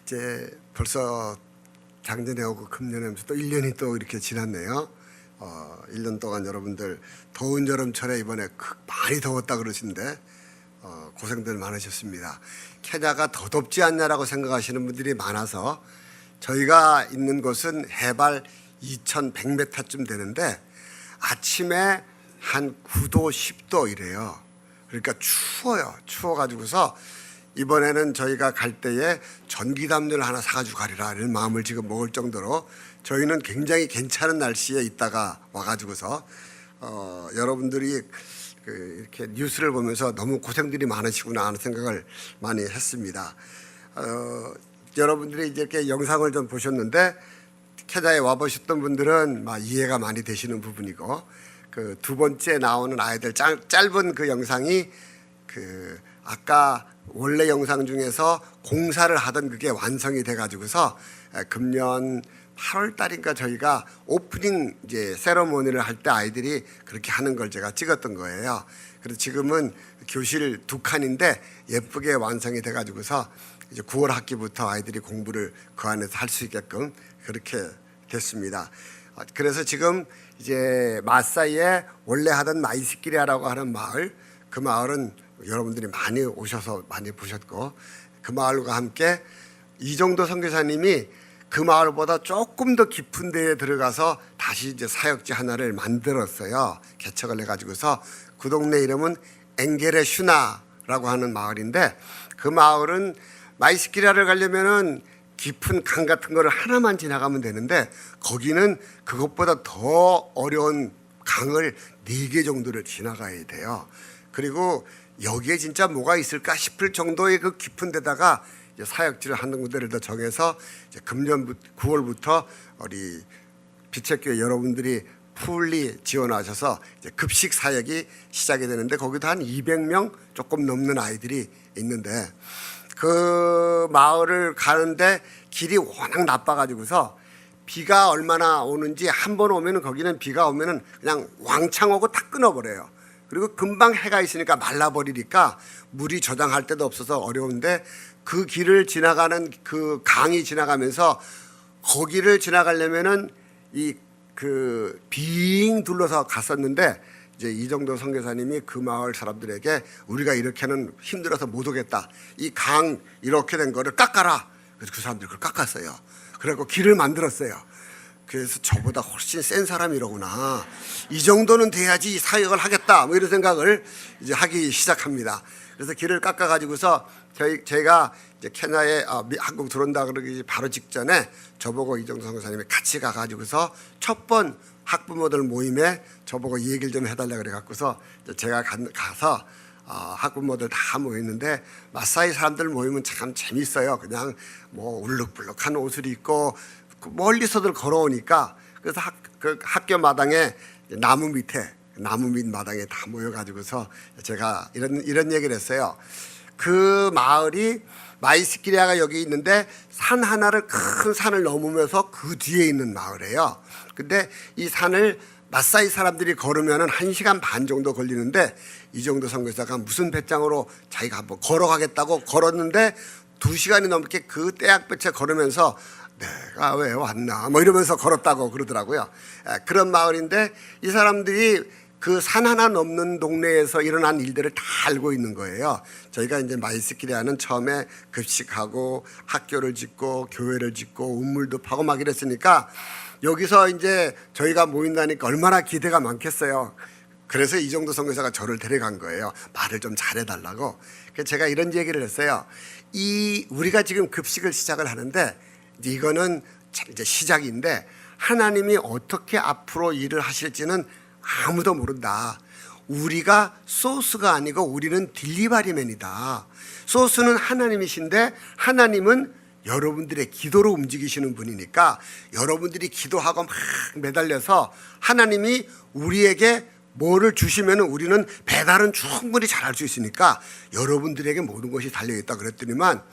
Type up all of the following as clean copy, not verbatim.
이제 벌써 작년에 오고 금년에 오면서 또 1년이 또 이렇게 지났네요. 1년 동안 여러분들 더운 여름철에 이번에 많이 더웠다 그러시는데 고생들 많으셨습니다. 케냐가 더 덥지 않냐라고 생각하시는 분들이 많아서 저희가 있는 곳은 해발 2100m쯤 되는데 아침에 한 9도 10도 이래요. 그러니까 추워요. 추워가지고서 이번에는 저희가 갈 때에 전기담요를 하나 사가지고 가리라 이런 마음을 지금 먹을 정도로 저희는 굉장히 괜찮은 날씨에 있다가 와가지고서 여러분들이 이렇게 뉴스를 보면서 너무 고생들이 많으시구나 하는 생각을 많이 했습니다. 여러분들이 이렇게 영상을 좀 보셨는데 케냐에 와보셨던 분들은 이해가 많이 되시는 부분이고 그 두 번째 나오는 아이들 짧은 그 영상이 아까 원래 영상 중에서 공사를 하던 그게 완성이 돼 가지고서 금년 8월 달인가 저희가 오프닝 이제 세러모니를 할 때 아이들이 그렇게 하는 걸 제가 찍었던 거예요. 그래서 지금은 교실 2칸인데 예쁘게 완성이 돼 가지고서 이제 9월 학기부터 아이들이 공부를 그 안에서 할 수 있게끔 그렇게 됐습니다. 그래서 지금 이제 마사이에 원래 하던 마이스키리아라고 하는 마을, 그 마을은 여러분들이 많이 오셔서 많이 보셨고 그 마을과 함께 이정도 선교사님이 그 마을보다 조금 더 깊은 데에 들어가서 다시 이제 사역지 하나를 만들었어요. 개척을 해가지고서 그 동네 이름은 엥게레 슈나라고 하는 마을인데 그 마을은 마이스키리아를 가려면은 깊은 강 같은 거를 하나만 지나가면 되는데 거기는 그것보다 더 어려운 강을 4개 정도를 지나가야 돼요. 그리고 여기에 진짜 뭐가 있을까 싶을 정도의 그 깊은 데다가 이제 사역지를 하는 군데를 더 정해서 이제 금년 9월부터 우리 빛의 교회 여러분들이 풀리 지원하셔서 이제 급식 사역이 시작이 되는데 거기도 한 200명 조금 넘는 아이들이 있는데 그 마을을 가는데 길이 워낙 나빠가지고서 비가 얼마나 오는지 한 번 오면은 거기는 비가 오면은 그냥 왕창 오고 다 끊어버려요. 그리고 금방 해가 있으니까 말라버리니까 물이 저장할 데도 없어서 어려운데 그 길을 지나가는 그 강이 지나가면서 거기를 지나가려면은 빙 둘러서 갔었는데 이제 이정도 선교사님이 그 마을 사람들에게 우리가 이렇게는 힘들어서 못 오겠다. 이 강 이렇게 된 거를 깎아라. 그래서 그 사람들이 그걸 깎았어요. 그래갖고 길을 만들었어요. 그래서 저보다 훨씬 센 사람이로구나. 이 정도는 돼야지 사역을 하겠다. 뭐 이런 생각을 이제 하기 시작합니다. 그래서 길을 깎아가지고서 저희가 이제 케냐에 한국 들어온다 그러기 바로 직전에 저보고 이정도 선교사님이 같이 가가지고서 첫 번 학부모들 모임에 저보고 이 얘기를 좀 해달라 그래갖고서 제가 가서 학부모들 다 모였는데 마사이 사람들 모이면 참 재밌어요. 그냥 뭐 울룩불룩한 옷을 입고 멀리서들 걸어오니까 그래서 학교 마당에 나무 밑 마당에 다 모여가지고서 제가 이런 얘기를 했어요. 그 마을이 마이스키리아가 여기 있는데 산 하나를 큰 산을 넘으면서 그 뒤에 있는 마을이에요. 근데 이 산을 마사이 사람들이 걸으면 1시간 반 정도 걸리는데 이정도 선교사가 무슨 배짱으로 자기가 한번 걸어가겠다고 걸었는데 2시간이 넘게 그 떼약볕에 걸으면서 내가 왜 왔나 뭐 이러면서 걸었다고 그러더라고요. 그런 마을인데 이 사람들이 그 산 하나 넘는 동네에서 일어난 일들을 다 알고 있는 거예요. 저희가 이제 마이스키리아는 처음에 급식하고 학교를 짓고 교회를 짓고 운물도 파고 막 이랬으니까 여기서 이제 저희가 모인다니까 얼마나 기대가 많겠어요. 그래서 이정도 선교사가 저를 데려간 거예요. 말을 좀 잘해달라고. 그래서 제가 이런 얘기를 했어요. 우리가 지금 급식을 시작을 하는데 이거는 이제 시작인데 하나님이 어떻게 앞으로 일을 하실지는 아무도 모른다. 우리가 소스가 아니고 우리는 딜리바리맨이다. 소스는 하나님이신데 하나님은 여러분들의 기도로 움직이시는 분이니까 여러분들이 기도하고 막 매달려서 하나님이 우리에게 뭐를 주시면 우리는 배달은 충분히 잘할 수 있으니까 여러분들에게 모든 것이 달려있다 그랬더니만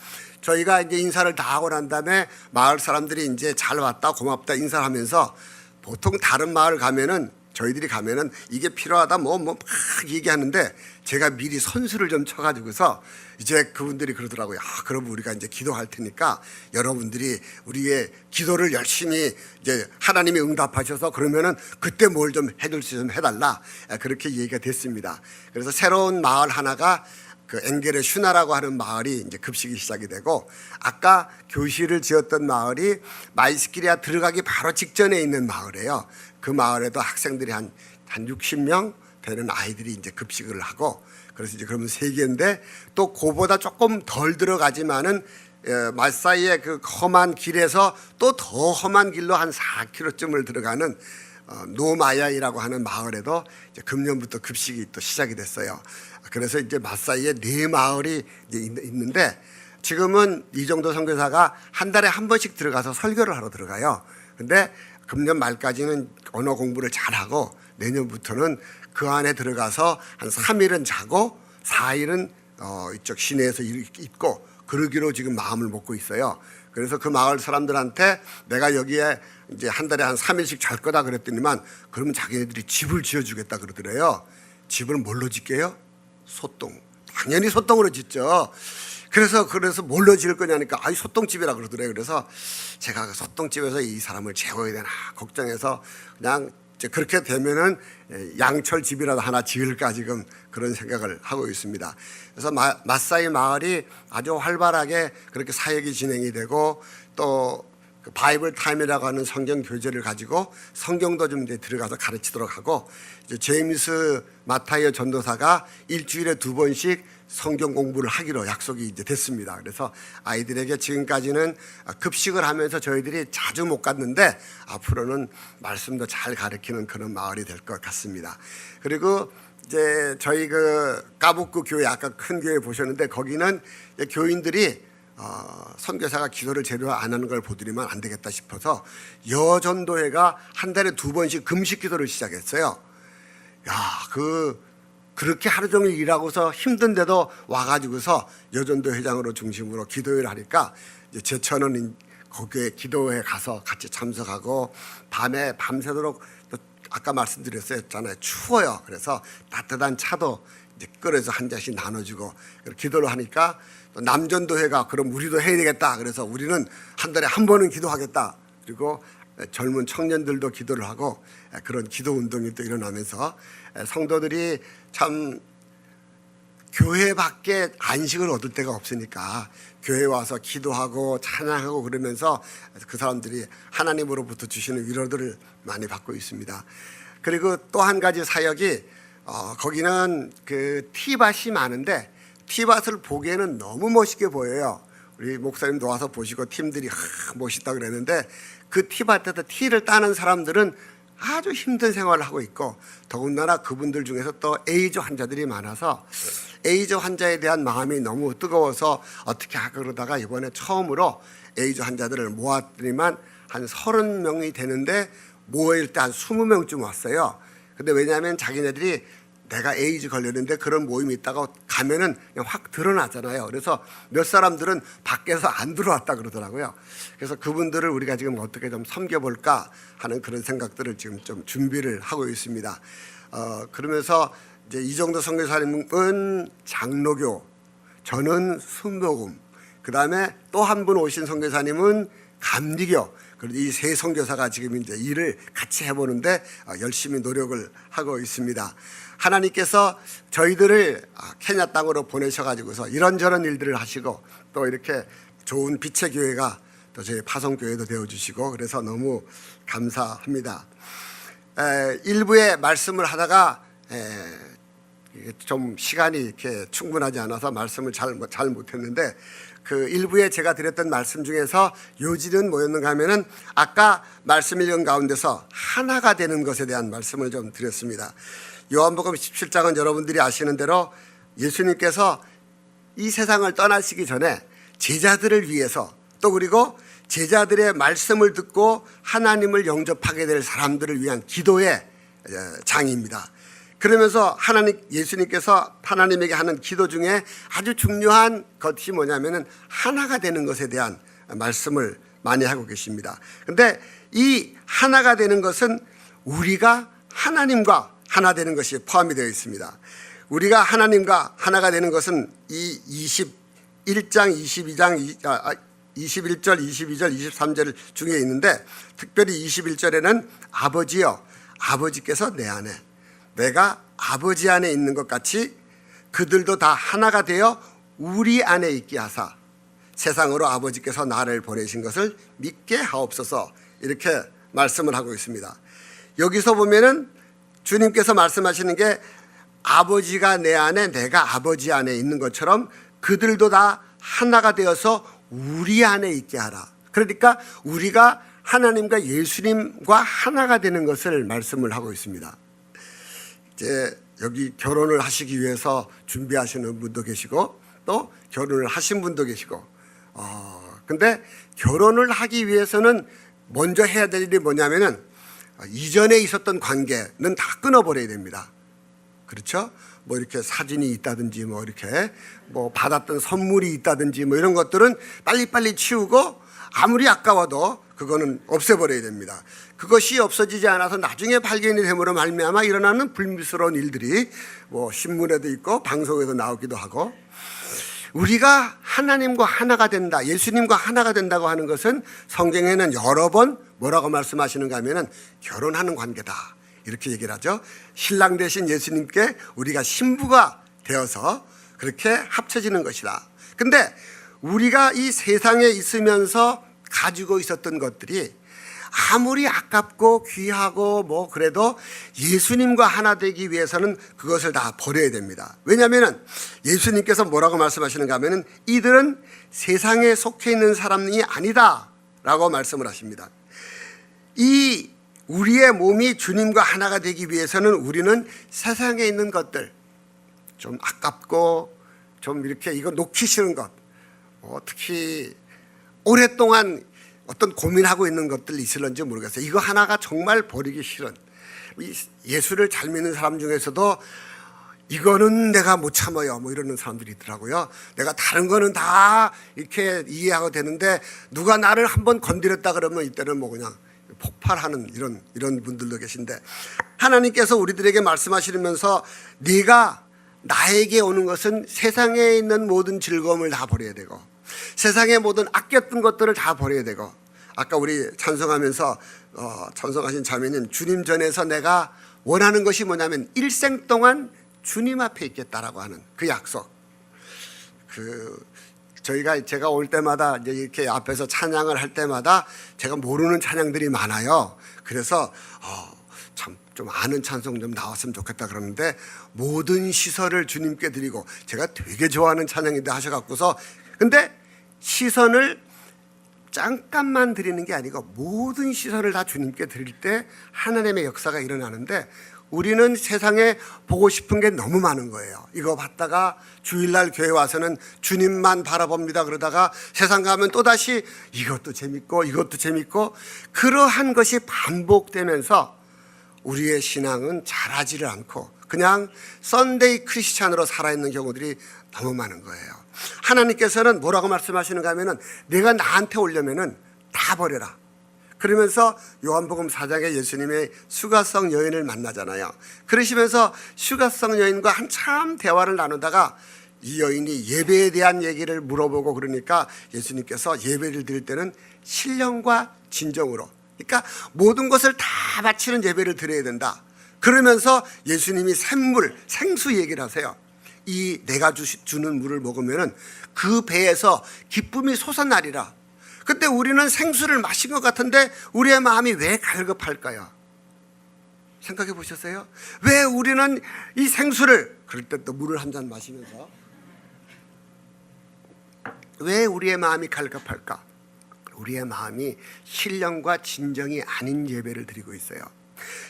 저희가 이제 인사를 다 하고 난 다음에 마을 사람들이 이제 잘 왔다 고맙다 인사를 하면서 보통 다른 마을 가면은 저희들이 가면은 이게 필요하다 뭐 막 얘기하는데 제가 미리 선수를 좀 쳐가지고서 이제 그분들이 그러더라고요. 그럼 우리가 이제 기도할 테니까 여러분들이 우리의 기도를 열심히 이제 하나님이 응답하셔서 그러면은 그때 뭘 좀 해줄 수 있으면 해달라. 그렇게 얘기가 됐습니다. 그래서 새로운 마을 하나가 그 엥게르 슈나라고 하는 마을이 이제 급식이 시작이 되고, 아까 교실을 지었던 마을이 마이스키리아 들어가기 바로 직전에 있는 마을이에요. 그 마을에도 학생들이 한 60명 되는 아이들이 이제 급식을 하고, 그래서 이제 그러면 3개인데 또 그보다 조금 덜 들어가지만은 마사이의 그 험한 길에서 또 더 험한 길로 한 4km쯤을 들어가는 노마야이라고 하는 마을에도 이제 금년부터 급식이 또 시작이 됐어요. 그래서 이제 마사이에 4마을이 이제 있는데, 지금은 이정도 선교사가 한 달에 한 번씩 들어가서 설교를 하러 들어가요. 근데 금년 말까지는 언어 공부를 잘하고 내년부터는 그 안에 들어가서 한 3일은 자고 4일은 이쪽 시내에서 있고 그러기로 지금 마음을 먹고 있어요. 그래서 그 마을 사람들한테 내가 여기에 이제 한 달에 한 3일씩 잘 거다 그랬더니만, 그러면 자기네들이 집을 지어주겠다 그러더래요. 집을 뭘로 짓게요? 소똥. 당연히 소똥으로 짓죠. 그래서 뭘로 지을 거냐니까 소똥집이라 그러더래요. 그래서 제가 소똥집에서 이 사람을 재워야 되나 걱정해서 그냥 이제 그렇게 되면은 양철집이라도 하나 지을까 지금 그런 생각을 하고 있습니다. 그래서 마사이 마을이 아주 활발하게 그렇게 사역이 진행이 되고, 또 그 바이블 타임이라고 하는 성경 교재를 가지고 성경도 좀 이제 들어가서 가르치도록 하고, 이제 제임스 마타이어 전도사가 일주일에 2번씩 성경 공부를 하기로 약속이 이제 됐습니다. 그래서 아이들에게 지금까지는 급식을 하면서 저희들이 자주 못 갔는데 앞으로는 말씀도 잘 가르치는 그런 마을이 될 것 같습니다. 그리고 이제 저희 그 까북구 교회, 아까 큰 교회 보셨는데 거기는 교인들이 선교사가 기도를 제대로 안 하는 걸 보더니만 안 되겠다 싶어서 여전도회가 한 달에 2번씩 금식 기도를 시작했어요. 그렇게 하루 종일 일하고서 힘든데도 와가지고서 여전도 회장으로 중심으로 기도회를 하니까 이제 제천은 거기에 기도회에 가서 같이 참석하고, 밤에 밤새도록, 아까 말씀드렸잖아요. 추워요. 그래서 따뜻한 차도 이제 끓여서 한 잔씩 나눠주고 기도를 하니까, 또 남전도회가 그럼 우리도 해야 되겠다. 그래서 우리는 한 달에 한 번은 기도하겠다. 그리고 젊은 청년들도 기도를 하고 그런 기도 운동이 또 일어나면서 성도들이 참 교회 밖에 안식을 얻을 데가 없으니까 교회 와서 기도하고 찬양하고 그러면서 그 사람들이 하나님으로부터 주시는 위로들을 많이 받고 있습니다. 그리고 또 한 가지 사역이 거기는 그 티밭이 많은데 티밭을 보기에는 너무 멋있게 보여요. 우리 목사님도 와서 보시고 팀들이 멋있다 그랬는데, 그 티밭에서 티를 따는 사람들은 아주 힘든 생활을 하고 있고, 더군다나 그분들 중에서 또 에이즈 환자들이 많아서 에이즈 환자에 대한 마음이 너무 뜨거워서 어떻게 할까 그러다가 이번에 처음으로 에이즈 환자들을 모았더니만 한 30명이 되는데 모일 때 한 20명쯤 왔어요. 근데 왜냐하면 자기네들이 내가 에이즈 걸렸는데 그런 모임이 있다가 가면은 그냥 확 드러나잖아요. 그래서 몇 사람들은 밖에서 안 들어왔다 그러더라고요. 그래서 그분들을 우리가 지금 어떻게 좀 섬겨볼까 하는 그런 생각들을 지금 좀 준비를 하고 있습니다. 그러면서 이제 이정도 선교사님은 장로교, 저는 순복음, 그 다음에 또 한 분 오신 선교사님은 감리교, 이 세 선교사가 지금 이제 일을 같이 해보는데 열심히 노력을 하고 있습니다. 하나님께서 저희들을 케냐 땅으로 보내셔가지고서 이런저런 일들을 하시고, 또 이렇게 좋은 빛의 교회가 또 저희 파송교회도 되어주시고, 그래서 너무 감사합니다. 일부의 말씀을 하다가 좀 시간이 이렇게 충분하지 않아서 말씀을 잘 못했는데, 그 일부에 제가 드렸던 말씀 중에서 요지는 뭐였는가 하면은 아까 말씀 읽은 가운데서 하나가 되는 것에 대한 말씀을 좀 드렸습니다. 요한복음 17장은 여러분들이 아시는 대로 예수님께서 이 세상을 떠나시기 전에 제자들을 위해서, 또 그리고 제자들의 말씀을 듣고 하나님을 영접하게 될 사람들을 위한 기도의 장입니다. 그러면서 예수님께서 하나님에게 하는 기도 중에 아주 중요한 것이 뭐냐면은 하나가 되는 것에 대한 말씀을 많이 하고 계십니다. 그런데 이 하나가 되는 것은 우리가 하나님과 하나 되는 것이 포함이 되어 있습니다. 우리가 하나님과 하나가 되는 것은 이 21장, 21절, 22절, 23절 중에 있는데, 특별히 21절에는 아버지여, 아버지께서 내 안에, 내가 아버지 안에 있는 것 같이 그들도 다 하나가 되어 우리 안에 있게 하사 세상으로 아버지께서 나를 보내신 것을 믿게 하옵소서, 이렇게 말씀을 하고 있습니다. 여기서 보면은 주님께서 말씀하시는 게 아버지가 내 안에, 내가 아버지 안에 있는 것처럼 그들도 다 하나가 되어서 우리 안에 있게 하라. 그러니까 우리가 하나님과 예수님과 하나가 되는 것을 말씀을 하고 있습니다. 이제 여기 결혼을 하시기 위해서 준비하시는 분도 계시고 또 결혼을 하신 분도 계시고, 근데 결혼을 하기 위해서는 먼저 해야 될 일이 뭐냐면은 이전에 있었던 관계는 다 끊어버려야 됩니다. 그렇죠? 뭐 이렇게 사진이 있다든지 뭐 이렇게 뭐 받았던 선물이 있다든지 뭐 이런 것들은 빨리빨리 치우고 아무리 아까워도 그거는 없애버려야 됩니다. 그것이 없어지지 않아서 나중에 발견이 됨으로 말미암아 일어나는 불미스러운 일들이 뭐 신문에도 있고 방송에도 나오기도 하고, 우리가 하나님과 하나가 된다, 예수님과 하나가 된다고 하는 것은 성경에는 여러 번 뭐라고 말씀하시는가 하면은 결혼하는 관계다, 이렇게 얘기를 하죠. 신랑 되신 예수님께 우리가 신부가 되어서 그렇게 합쳐지는 것이다. 근데 우리가 이 세상에 있으면서 가지고 있었던 것들이 아무리 아깝고 귀하고 뭐 그래도 예수님과 하나 되기 위해서는 그것을 다 버려야 됩니다. 왜냐하면 예수님께서 뭐라고 말씀하시는가 하면 이들은 세상에 속해 있는 사람이 아니다 라고 말씀을 하십니다. 이 우리의 몸이 주님과 하나가 되기 위해서는 우리는 세상에 있는 것들, 좀 아깝고 좀 이렇게 이거 놓기 싫은 것, 특히 오랫동안 어떤 고민하고 있는 것들이 있을런지 모르겠어요. 이거 하나가 정말 버리기 싫은, 예수를 잘 믿는 사람 중에서도 이거는 내가 못 참아요 뭐 이러는 사람들이 있더라고요. 내가 다른 거는 다 이렇게 이해하고 되는데 누가 나를 한번 건드렸다 그러면 이때는 뭐 그냥 폭발하는 이런 분들도 계신데, 하나님께서 우리들에게 말씀하시면서 네가 나에게 오는 것은 세상에 있는 모든 즐거움을 다 버려야 되고 세상의 모든 아꼈던 것들을 다 버려야 되고, 아까 우리 찬송하면서 찬송하신 자매님, 주님 전에서 내가 원하는 것이 뭐냐면 일생 동안 주님 앞에 있겠다라고 하는 그 약속. 제가 올 때마다 이제 이렇게 앞에서 찬양을 할 때마다 제가 모르는 찬양들이 많아요. 그래서 참 좀 아는 찬송 좀 나왔으면 좋겠다 그러는데, 모든 시선을 주님께 드리고, 제가 되게 좋아하는 찬양인데 하셔갖고서, 근데 시선을 잠깐만 드리는 게 아니고 모든 시선을 다 주님께 드릴 때 하나님의 역사가 일어나는데, 우리는 세상에 보고 싶은 게 너무 많은 거예요. 이거 봤다가 주일날 교회 와서는 주님만 바라봅니다 그러다가 세상 가면 또다시 이것도 재밌고 이것도 재밌고, 그러한 것이 반복되면서 우리의 신앙은 자라지를 않고 그냥 썬데이 크리스찬으로 살아있는 경우들이 너무 많은 거예요. 하나님께서는 뭐라고 말씀하시는가 하면은 내가 나한테 오려면은 다 버려라. 그러면서 요한복음 4장에 예수님의 수가성 여인을 만나잖아요. 그러시면서 수가성 여인과 한참 대화를 나누다가 이 여인이 예배에 대한 얘기를 물어보고, 그러니까 예수님께서 예배를 드릴 때는 신령과 진정으로, 그러니까 모든 것을 다 바치는 예배를 드려야 된다. 그러면서 예수님이 샘물, 생수 얘기를 하세요. 이 내가 주는 물을 먹으면 그 배에서 기쁨이 솟아나리라. 근데 우리는 생수를 마신 것 같은데 우리의 마음이 왜 갈급할까요? 생각해 보셨어요? 왜 우리는 이 생수를, 그럴 때 또 물을 한 잔 마시면서 왜 우리의 마음이 갈급할까? 우리의 마음이 신령과 진정이 아닌 예배를 드리고 있어요.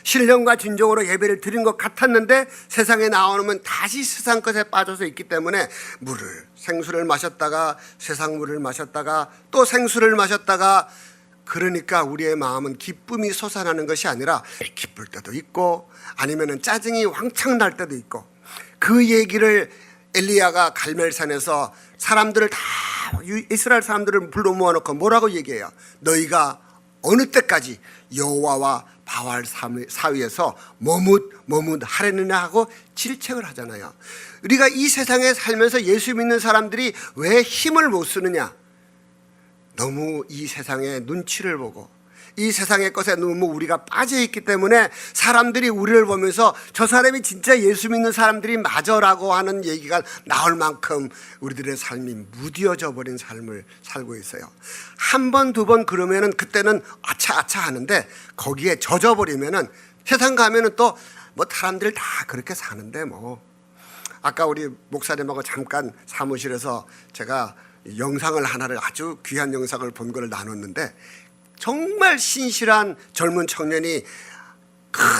신령과 진정으로 예배를 드린 것 같았는데 세상에 나오면 다시 세상 것에 빠져서 있기 때문에 생수를 마셨다가 세상 물을 마셨다가 또 생수를 마셨다가, 그러니까 우리의 마음은 기쁨이 솟아나는 것이 아니라 기쁠 때도 있고 아니면 짜증이 왕창 날 때도 있고. 그 얘기를 엘리야가 갈멜산에서 사람들을 다, 이스라엘 사람들을 불러 모아놓고 뭐라고 얘기해요? 너희가 어느 때까지 여호와와 바알 사이에서 머뭇하려느냐 하고 질책을 하잖아요. 우리가 이 세상에 살면서 예수 믿는 사람들이 왜 힘을 못 쓰느냐? 너무 이 세상의 눈치를 보고 이 세상의 것에 너무 우리가 빠져있기 때문에 사람들이 우리를 보면서 저 사람이 진짜 예수 믿는 사람들이 맞아라고 하는 얘기가 나올 만큼 우리들의 삶이 무뎌져 버린 삶을 살고 있어요. 한 번, 두 번 그러면은 그때는 아차 하는데 거기에 젖어버리면은 세상 가면은 또 뭐 사람들 다 그렇게 사는데 뭐. 아까 우리 목사님하고 잠깐 사무실에서 제가 영상을 하나를 아주 귀한 영상을 본 걸 나눴는데 정말 신실한 젊은 청년이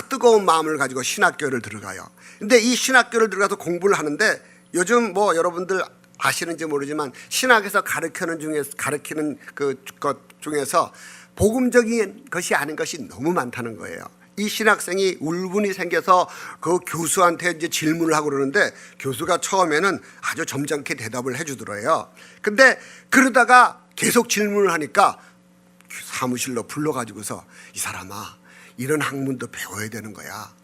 뜨거운 마음을 가지고 신학교를 들어가요. 근데 이 신학교를 들어가서 공부를 하는데 요즘 뭐 여러분들 아시는지 모르지만 신학에서 가르치는 것 중에서 복음적인 것이 아닌 것이 너무 많다는 거예요. 이 신학생이 울분이 생겨서 그 교수한테 이제 질문을 하고 그러는데 교수가 처음에는 아주 점잖게 대답을 해주더래요. 근데 그러다가 계속 질문을 하니까 사무실로 불러가지고서 이 사람아 이런 학문도 배워야 되는 거야.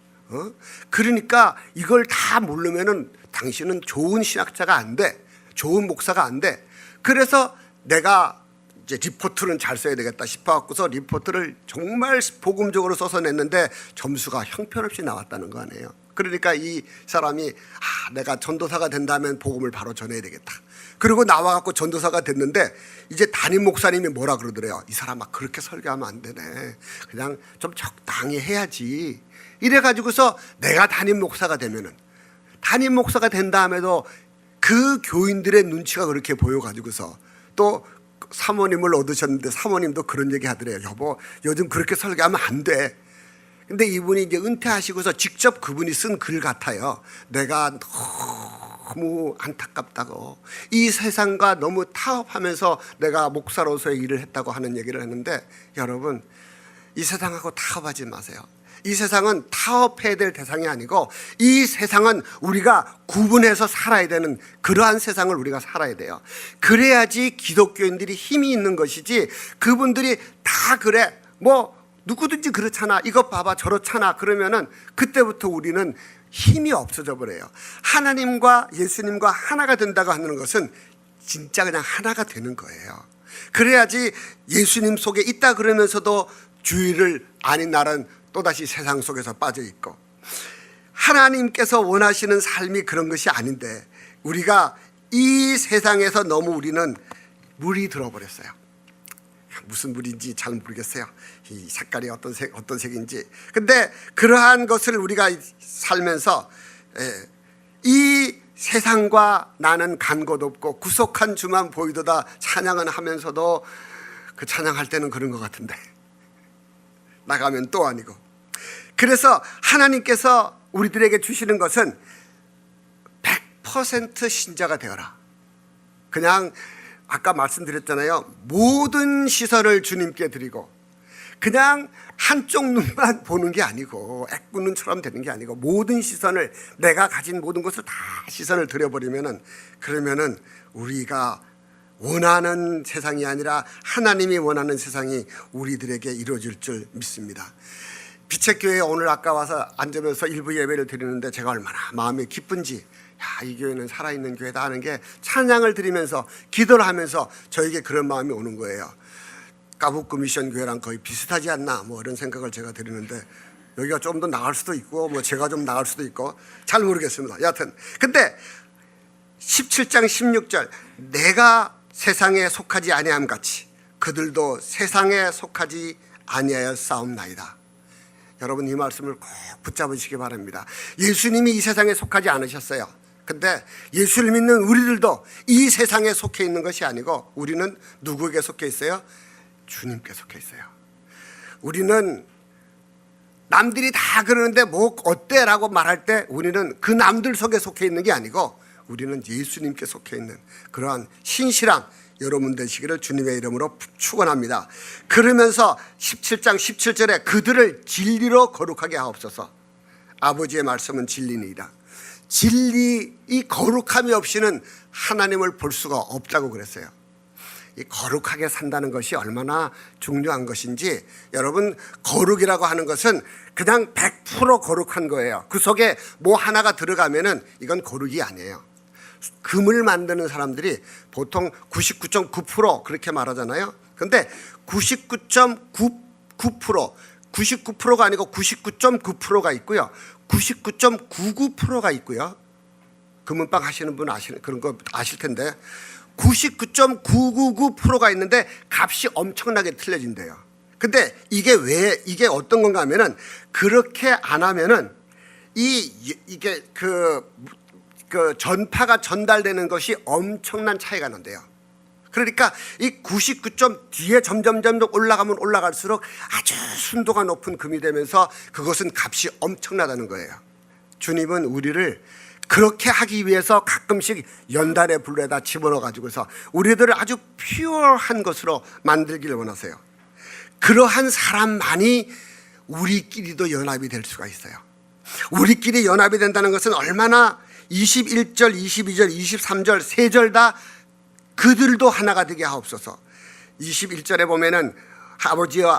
그러니까 이걸 다 모르면은 당신은 좋은 신학자가 안 돼. 좋은 목사가 안 돼. 그래서 내가 이제 리포트는 잘 써야 되겠다 싶어갖고서 리포트를 정말 복음적으로 써서 냈는데 점수가 형편없이 나왔다는 거 아니에요. 그러니까 이 사람이 내가 전도사가 된다면 복음을 바로 전해야 되겠다. 그리고 나와갖고 전도사가 됐는데 이제 담임 목사님이 뭐라 그러더래요. 이 사람아 그렇게 설교하면 안 되네. 그냥 좀 적당히 해야지. 이래가지고서 내가 담임 목사가 되면은 담임 목사가 된 다음에도 그 교인들의 눈치가 그렇게 보여가지고서 또 사모님을 얻으셨는데 사모님도 그런 얘기 하더래요. 여보 요즘 그렇게 설교하면 안 돼. 근데 이분이 이제 은퇴하시고서 직접 그분이 쓴 글 같아요. 내가 너무 안타깝다고 이 세상과 너무 타협하면서 내가 목사로서의 일을 했다고 하는 얘기를 했는데 여러분 이 세상하고 타협하지 마세요. 이 세상은 타협해야 될 대상이 아니고 이 세상은 우리가 구분해서 살아야 되는 그러한 세상을 우리가 살아야 돼요. 그래야지 기독교인들이 힘이 있는 것이지 그분들이 다 그래 뭐 누구든지 그렇잖아 이것 봐봐 저렇잖아 그러면은 그때부터 우리는 힘이 없어져 버려요. 하나님과 예수님과 하나가 된다고 하는 것은 진짜 그냥 하나가 되는 거예요. 그래야지 예수님 속에 있다 그러면서도 주의를 아닌 날은 또다시 세상 속에서 빠져 있고 하나님께서 원하시는 삶이 그런 것이 아닌데 우리가 이 세상에서 너무 우리는 물이 들어버렸어요. 무슨 물인지 잘 모르겠어요. 이 색깔이 어떤 색인지. 근데 그러한 것을 우리가 살면서 이 세상과 나는 간 곳 없고 구속한 주만 보이도다 찬양은 하면서도 그 찬양할 때는 그런 것 같은데 나가면 또 아니고. 그래서 하나님께서 우리들에게 주시는 것은 100% 신자가 되어라. 그냥 아까 말씀드렸잖아요. 모든 시선을 주님께 드리고 그냥 한쪽 눈만 보는 게 아니고 애꾸눈처럼 되는 게 아니고 모든 시선을 내가 가진 모든 것을 다 시선을 들여버리면은 그러면은 우리가 원하는 세상이 아니라 하나님이 원하는 세상이 우리들에게 이루어질 줄 믿습니다. 빛의 교회에 오늘 아까 와서 앉으면서 일부 예배를 드리는데 제가 얼마나 마음이 기쁜지 이 교회는 살아있는 교회다 하는 게 찬양을 드리면서 기도를 하면서 저에게 그런 마음이 오는 거예요. 까부꾸 미션 교회랑 거의 비슷하지 않나 뭐 이런 생각을 제가 드리는데 여기가 좀 더 나을 수도 있고 뭐 제가 좀 나을 수도 있고 잘 모르겠습니다. 여하튼 근데 17장 16절 내가 세상에 속하지 아니함 같이 그들도 세상에 속하지 아니하여 싸움나이다. 여러분 이 말씀을 꼭 붙잡으시기 바랍니다. 예수님이 이 세상에 속하지 않으셨어요. 근데 예수를 믿는 우리들도 이 세상에 속해 있는 것이 아니고 우리는 누구에게 속해 있어요? 주님께 속해 있어요. 우리는 남들이 다 그러는데 뭐 어때? 라고 말할 때 우리는 그 남들 속에 속해 있는 게 아니고 우리는 예수님께 속해 있는 그러한 신실한 여러분 되시기를 주님의 이름으로 축원합니다. 그러면서 17장 17절에 그들을 진리로 거룩하게 하옵소서. 아버지의 말씀은 진리니이다. 진리 이 거룩함이 없이는 하나님을 볼 수가 없다고 그랬어요. 이 거룩하게 산다는 것이 얼마나 중요한 것인지, 여러분, 거룩이라고 하는 것은 그냥 100% 거룩한 거예요. 그 속에 뭐 하나가 들어가면은 이건 거룩이 아니에요. 금을 만드는 사람들이 보통 99.9% 그렇게 말하잖아요. 근데 99.9%가 아니고 99.9%가 있고요, 99.99%가 있고요. 금은방 하시는 분 그런 거 아실 텐데 99.999%가 있는데 값이 엄청나게 틀려진대요. 근데 이게 어떤 건가 하면은, 그렇게 안 하면은 이게 그 전파가 전달되는 것이 엄청난 차이가 난대요. 그러니까 이 99점 뒤에 점점 올라가면 올라갈수록 아주 순도가 높은 금이 되면서 그것은 값이 엄청나다는 거예요. 주님은 우리를 그렇게 하기 위해서 가끔씩 연단의 불에다 집어넣어 가지고서 우리들을 아주 퓨어한 것으로 만들기를 원하세요. 그러한 사람만이 우리끼리도 연합이 될 수가 있어요. 우리끼리 연합이 된다는 것은 얼마나 21절, 22절, 23절, 3절 다 그들도 하나가 되게 하옵소서. 21절에 보면은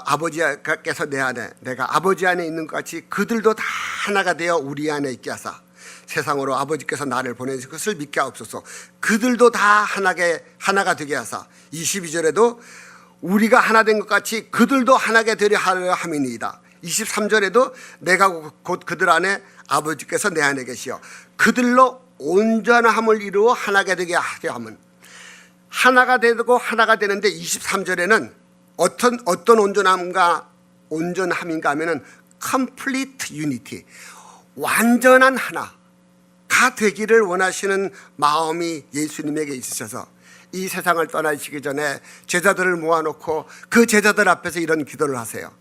아버지께서 내 안에, 내가 아버지 안에 있는 것 같이 그들도 다 하나가 되어 우리 안에 있게 하사 세상으로 아버지께서 나를 보내신 것을 믿게 하옵소서. 그들도 다 하나가 되게 하사. 22절에도 우리가 하나 된 것 같이 그들도 하나가 되려 하려 함이니이다. 23절에도 내가 곧 그들 안에 아버지께서 내 안에 계시어 그들로 온전함을 이루어 하나가 되게 하게 하면, 하나가 되고 하나가 되는데 23절에는 어떤 온전함인가 하면은 complete unity, 완전한 하나가 되기를 원하시는 마음이 예수님에게 있으셔서 이 세상을 떠나시기 전에 제자들을 모아놓고 그 제자들 앞에서 이런 기도를 하세요.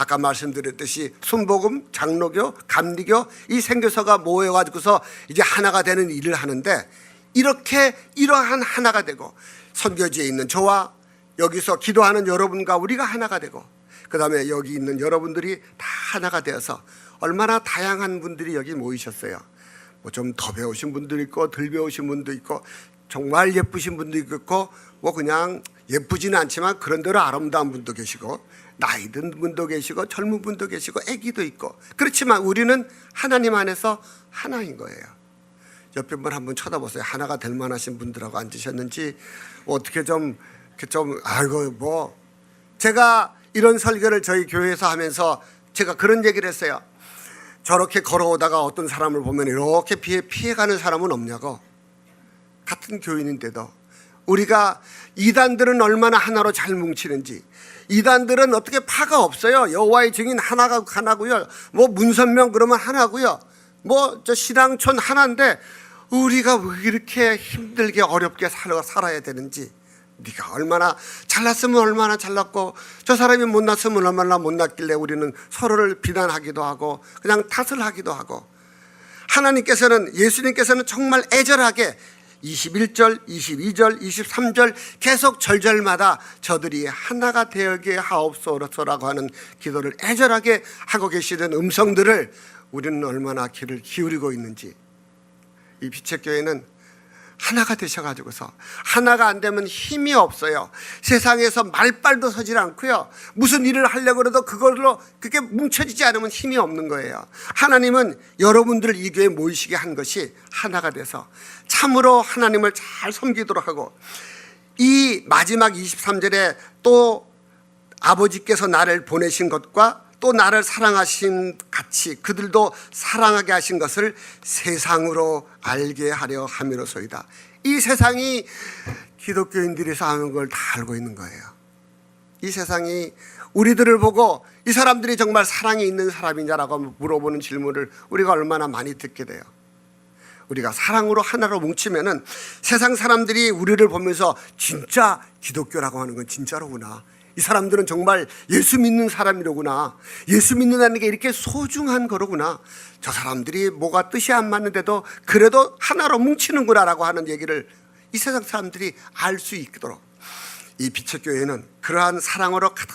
아까 말씀드렸듯이 순복음, 장로교, 감리교 이 선교사가 모여가지고서 이제 하나가 되는 일을 하는데, 이러한 하나가 되고 선교지에 있는 저와 여기서 기도하는 여러분과 우리가 하나가 되고, 그 다음에 여기 있는 여러분들이 다 하나가 되어서, 얼마나 다양한 분들이 여기 모이셨어요. 뭐 좀 더 배우신 분도 있고 덜 배우신 분도 있고 정말 예쁘신 분도 있고 뭐 그냥 예쁘지는 않지만 그런대로 아름다운 분도 계시고 나이 든 분도 계시고 젊은 분도 계시고 아기도 있고, 그렇지만 우리는 하나님 안에서 하나인 거예요. 옆에 분 한번 쳐다보세요. 하나가 될 만하신 분들하고 앉으셨는지 어떻게 아이고 뭐, 제가 이런 설교를 저희 교회에서 하면서 제가 그런 얘기를 했어요. 저렇게 걸어오다가 어떤 사람을 보면 이렇게 피해가는 사람은 없냐고. 같은 교인인데도 우리가, 이단들은 얼마나 하나로 잘 뭉치는지, 이단들은 어떻게 파가 없어요. 여호와의 증인 하나고요, 뭐 문선명 그러면 하나고요, 뭐 저 신앙촌 하나인데 우리가 왜 이렇게 힘들게 어렵게 살아야 되는지. 네가 얼마나 잘났으면 얼마나 잘났고 저 사람이 못났으면 얼마나 못났길래 우리는 서로를 비난하기도 하고 그냥 탓을 하기도 하고, 예수님께서는 정말 애절하게 21절, 22절, 23절 계속 절절마다 저들이 하나가 되게 하옵소서라고 하는 기도를 애절하게 하고 계시는 음성들을 우리는 얼마나 귀를 기울이고 있는지. 이 빛의 교회는 하나가 되셔가지고서, 하나가 안 되면 힘이 없어요. 세상에서 말빨도 서질 않고요, 무슨 일을 하려고 해도 그게 뭉쳐지지 않으면 힘이 없는 거예요. 하나님은 여러분들을 이 교회에 모이시게 한 것이 하나가 돼서 참으로 하나님을 잘 섬기도록 하고, 이 마지막 23절에 또 아버지께서 나를 보내신 것과 또 나를 사랑하신 같이 그들도 사랑하게 하신 것을 세상으로 알게 하려 함이로소이다. 이 세상이 기독교인들이 사는 걸 다 알고 있는 거예요. 이 세상이 우리들을 보고 이 사람들이 정말 사랑이 있는 사람이냐라고 물어보는 질문을 우리가 얼마나 많이 듣게 돼요. 우리가 사랑으로 하나로 뭉치면은 세상 사람들이 우리를 보면서 진짜 기독교라고 하는 건 진짜로구나, 이 사람들은 정말 예수 믿는 사람이로구나, 예수 믿는다는 게 이렇게 소중한 거로구나, 저 사람들이 뭐가 뜻이 안 맞는데도 그래도 하나로 뭉치는구나 라고 하는 얘기를 이 세상 사람들이 알 수 있도록 이 빛의 교회는 그러한 사랑으로 가득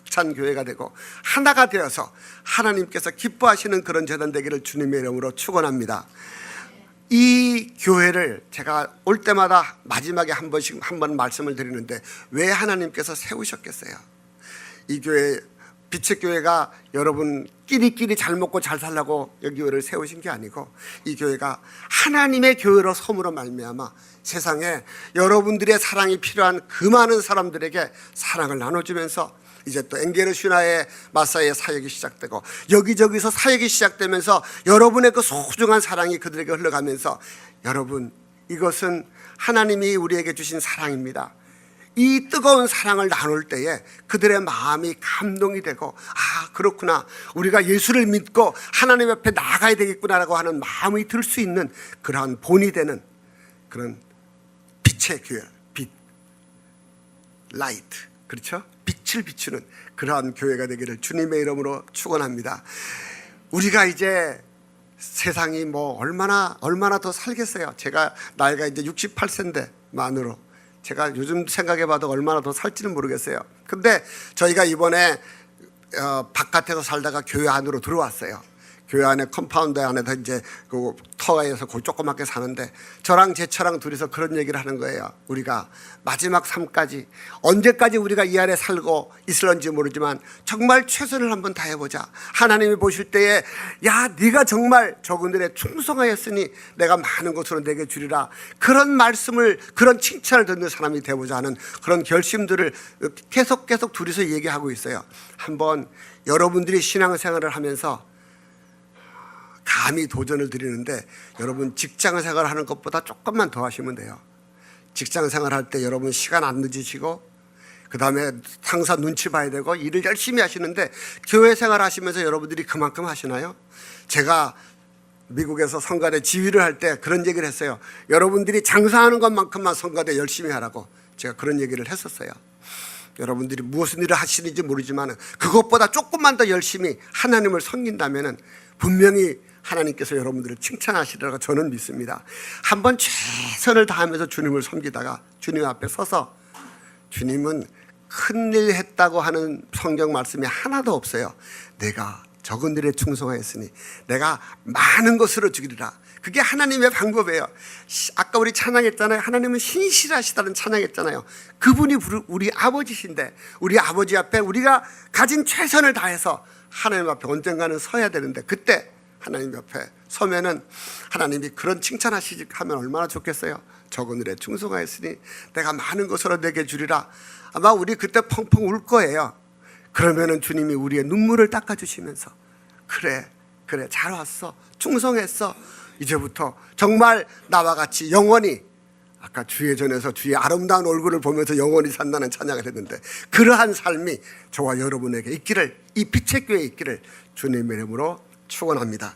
찬 교회가 되고 하나가 되어서 하나님께서 기뻐하시는 그런 재단 되기를 주님의 이름으로 축원합니다. 이 교회를 제가 올 때마다 마지막에 한 번 말씀을 드리는데 왜 하나님께서 세우셨겠어요? 이 교회, 빛의 교회가 여러분 끼리끼리 잘 먹고 잘 살라고 여기 교회를 세우신 게 아니고, 이 교회가 하나님의 교회로 섬으로 말미암아 세상에 여러분들의 사랑이 필요한 그 많은 사람들에게 사랑을 나눠주면서 이제 또 엥게르 슈나의 마사의 사역이 시작되고 여기저기서 사역이 시작되면서 여러분의 그 소중한 사랑이 그들에게 흘러가면서, 여러분, 이것은 하나님이 우리에게 주신 사랑입니다. 이 뜨거운 사랑을 나눌 때에 그들의 마음이 감동이 되고, 아, 그렇구나, 우리가 예수를 믿고 하나님 앞에 나아가야 되겠구나라고 하는 마음이 들 수 있는 그러한 본이 되는 그런 빛의 교회, 빛, 라이트, 그렇죠? 빛을 비추는 그러한 교회가 되기를 주님의 이름으로 축원합니다. 우리가 이제 세상이 뭐 얼마나 더 살겠어요. 제가 나이가 이제 68세인데 만으로 제가 요즘 생각해봐도 얼마나 더 살지는 모르겠어요. 근데 저희가 이번에 바깥에서 살다가 교회 안으로 들어왔어요. 교회 안에 컴파운드 안에서 이제 그 터에서 조그맣게 사는데, 저랑 제 처랑 둘이서 그런 얘기를 하는 거예요. 우리가 마지막 삶까지 언제까지 우리가 이 안에 살고 있을런지 모르지만 정말 최선을 한번 다해보자. 하나님이 보실 때에 야, 네가 정말 저분들의 충성하였으니 내가 많은 것으로 내게 주리라, 그런 말씀을, 그런 칭찬을 듣는 사람이 되고자 하는 그런 결심들을 계속 둘이서 얘기하고 있어요. 한번 여러분들이 신앙생활을 하면서 감히 도전을 드리는데, 여러분 직장 생활하는 것보다 조금만 더 하시면 돼요. 직장 생활할 때 여러분 시간 안 늦으시고, 그 다음에 상사 눈치 봐야 되고 일을 열심히 하시는데, 교회 생활 하시면서 여러분들이 그만큼 하시나요? 제가 미국에서 성가대 지휘를 할 때 그런 얘기를 했어요. 여러분들이 장사하는 것만큼만 성가대 열심히 하라고 제가 그런 얘기를 했었어요. 여러분들이 무슨 일을 하시는지 모르지만 그것보다 조금만 더 열심히 하나님을 섬긴다면 분명히 하나님께서 여러분들을 칭찬하시리라고 저는 믿습니다. 한번 최선을 다하면서 주님을 섬기다가 주님 앞에 서서, 주님은 큰일 했다고 하는 성경 말씀이 하나도 없어요. 내가 적은들에 충성하였으니 내가 많은 것으로 주기리라. 그게 하나님의 방법이에요. 아까 우리 찬양했잖아요. 하나님은 신실하시다는 찬양했잖아요. 그분이 우리 아버지신데, 우리 아버지 앞에 우리가 가진 최선을 다해서 하나님 앞에 언젠가는 서야 되는데, 그때 하나님 옆에 서면은 하나님이 그런 칭찬하시지 하면 얼마나 좋겠어요. 적은들에 충성하였으니 내가 많은 것으로 내게 주리라. 아마 우리 그때 펑펑 울 거예요. 그러면은 주님이 우리의 눈물을 닦아주시면서, 그래 잘 왔어, 충성했어, 이제부터 정말 나와 같이 영원히, 아까 주의 전에서 주의 아름다운 얼굴을 보면서 영원히 산다는 찬양을 했는데, 그러한 삶이 저와 여러분에게 있기를, 이 빛의 교회에 있기를 주님의 이름으로 축원합니다.